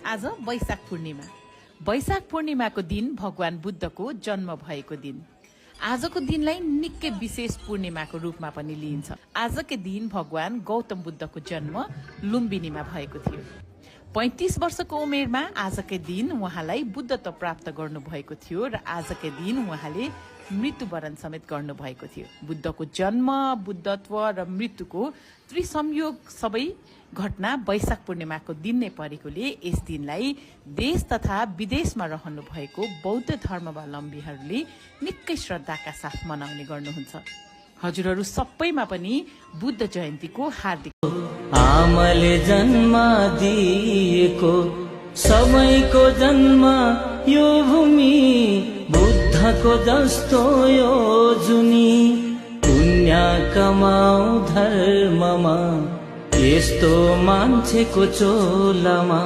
आज वैशाख पूर्णिमा। वैशाख पूर्णिमाको दिन भगवान बुद्धको जन्म भएको दिन। आजको दिनलाई निकै विशेष पूर्णिमाको रूपमा पनि लिइन्छ। आजकै दिन भगवान गौतम बुद्धको जन्म लुम्बिनीमा भएको थियो। 35 वर्षको उमेरमा आजकै दिन उहाँलाई बुद्धत्व प्राप्त गर्नुभएको थियो र आजकै दिन उहाँले मृत्युवरण समेत गर्नुभएको थियो। बुद्धको जन्म, बुद्धत्व र मृत्युको त्रिसंयोग सबै घटना वैशाख पूर्णिमाको दिन नै परेकोले यस दिनलाई देश तथा विदेशमा रहनु भएको बौद्ध धर्मावलम्बीहरूले निकै श्रद्धाका साथ मनाउने गर्नुहुन्छ। हजुरहरू सबैमा पनि बुद्ध जयन्तीको हार्दिक। आमाले जन्म दिएको सबैको जन्म यो भूमि, बुद्धको जस्तो यो जुनी, पुण्य कमाऊ धर्ममा, यस्तो मान्छेको चोलामा।